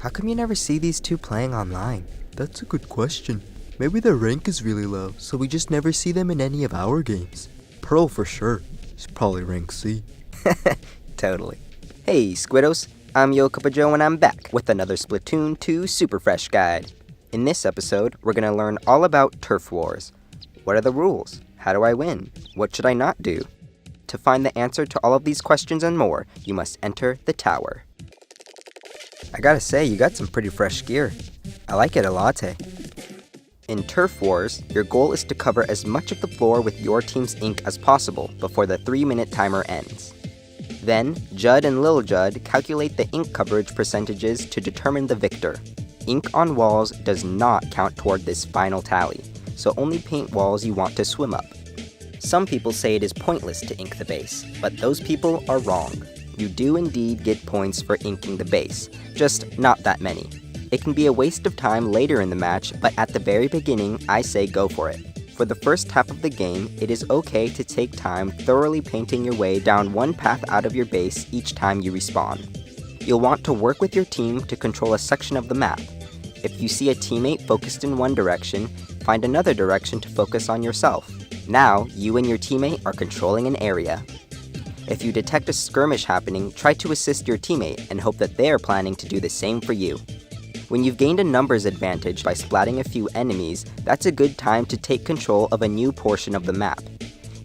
How come you never see these two playing online? That's a good question. Maybe their rank is really low, so we just never see them in any of our games. Pearl for sure. He's probably rank C. Totally. Hey, Squiddos. I'm Yocuppajoe and I'm back with another Splatoon 2 Superfresh guide. In this episode, we're going to learn all about turf wars. What are the rules? How do I win? What should I not do? To find the answer to all of these questions and more, you must enter the tower. I gotta say, you got some pretty fresh gear. I like it a lot. In Turf Wars, your goal is to cover as much of the floor with your team's ink as possible before the 3-minute timer ends. Then, Judd and Lil Judd calculate the ink coverage percentages to determine the victor. Ink on walls does not count toward this final tally, so only paint walls you want to swim up. Some people say it is pointless to ink the base, but those people are wrong. You do indeed get points for inking the base, just not that many. It can be a waste of time later in the match, but at the very beginning, I say go for it. For the first half of the game, it is okay to take time thoroughly painting your way down one path out of your base each time you respawn. You'll want to work with your team to control a section of the map. If you see a teammate focused in one direction, find another direction to focus on yourself. Now, you and your teammate are controlling an area. If you detect a skirmish happening, try to assist your teammate and hope that they are planning to do the same for you. When you've gained a numbers advantage by splatting a few enemies, that's a good time to take control of a new portion of the map.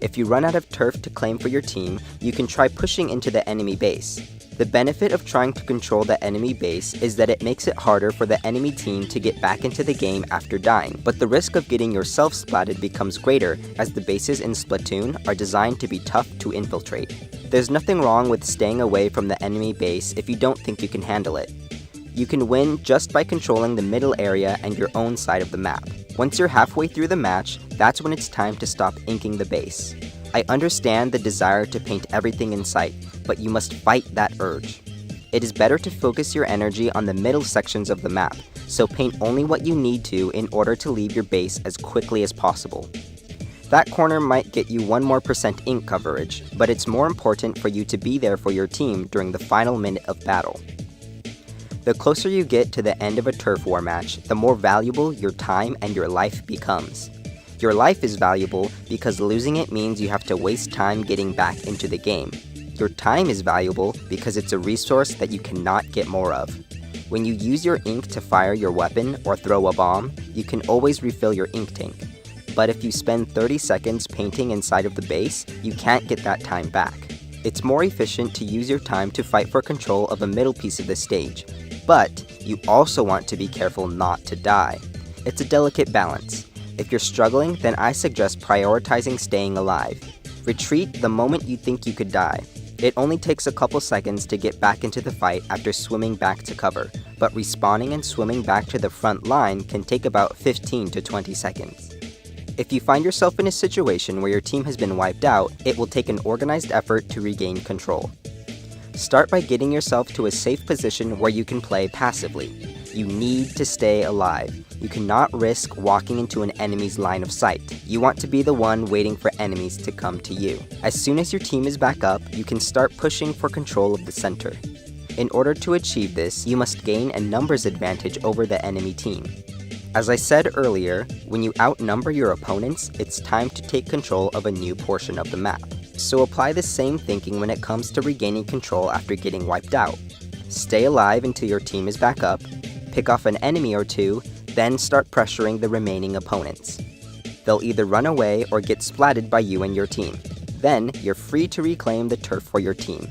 If you run out of turf to claim for your team, you can try pushing into the enemy base. The benefit of trying to control the enemy base is that it makes it harder for the enemy team to get back into the game after dying, but the risk of getting yourself splatted becomes greater as the bases in Splatoon are designed to be tough to infiltrate. There's nothing wrong with staying away from the enemy base if you don't think you can handle it. You can win just by controlling the middle area and your own side of the map. Once you're halfway through the match, that's when it's time to stop inking the base. I understand the desire to paint everything in sight, but you must fight that urge. It is better to focus your energy on the middle sections of the map, so paint only what you need to in order to leave your base as quickly as possible. That corner might get you 1% more ink coverage, but it's more important for you to be there for your team during the final minute of battle. The closer you get to the end of a turf war match, the more valuable your time and your life becomes. Your life is valuable because losing it means you have to waste time getting back into the game. Your time is valuable because it's a resource that you cannot get more of. When you use your ink to fire your weapon or throw a bomb, you can always refill your ink tank. But if you spend 30 seconds painting inside of the base, you can't get that time back. It's more efficient to use your time to fight for control of a middle piece of the stage. But you also want to be careful not to die. It's a delicate balance. If you're struggling, then I suggest prioritizing staying alive. Retreat the moment you think you could die. It only takes a couple seconds to get back into the fight after swimming back to cover, but respawning and swimming back to the front line can take about 15 to 20 seconds. If you find yourself in a situation where your team has been wiped out, it will take an organized effort to regain control. Start by getting yourself to a safe position where you can play passively. You need to stay alive. You cannot risk walking into an enemy's line of sight. You want to be the one waiting for enemies to come to you. As soon as your team is back up, you can start pushing for control of the center. In order to achieve this, you must gain a numbers advantage over the enemy team. As I said earlier, when you outnumber your opponents, it's time to take control of a new portion of the map. So apply the same thinking when it comes to regaining control after getting wiped out. Stay alive until your team is back up, pick off an enemy or two, then start pressuring the remaining opponents. They'll either run away or get splatted by you and your team. Then, you're free to reclaim the turf for your team.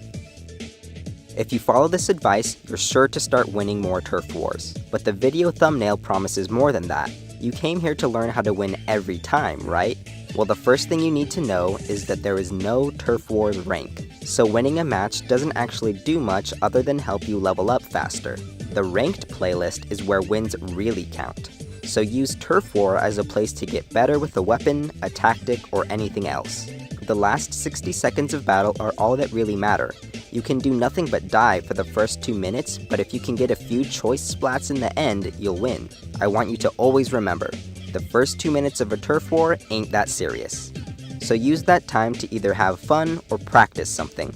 If you follow this advice, you're sure to start winning more turf wars. But the video thumbnail promises more than that. You came here to learn how to win every time, right? Well, the first thing you need to know is that there is no Turf Wars rank. So winning a match doesn't actually do much other than help you level up faster. The ranked playlist is where wins really count. So use Turf War as a place to get better with a weapon, a tactic, or anything else. The last 60 seconds of battle are all that really matter. You can do nothing but die for the first 2 minutes, but if you can get a few choice splats in the end, you'll win. I want you to always remember, the first 2 minutes of a turf war ain't that serious. So use that time to either have fun or practice something.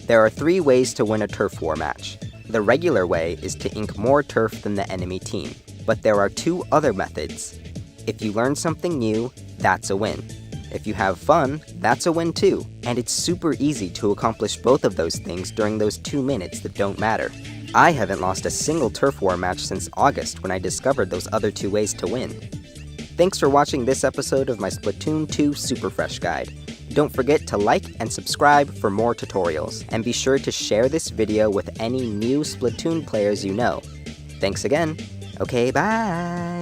There are 3 ways to win a turf war match. The regular way is to ink more turf than the enemy team, but there are 2 other methods. If you learn something new, that's a win. If you have fun, that's a win too, and it's super easy to accomplish both of those things during those 2 minutes that don't matter. I haven't lost a single turf war match since August when I discovered those other 2 ways to win. Thanks for watching this episode of my Splatoon 2 Superfresh guide. Don't forget to like and subscribe for more tutorials, and be sure to share this video with any new Splatoon players you know. Thanks again. Okay, bye!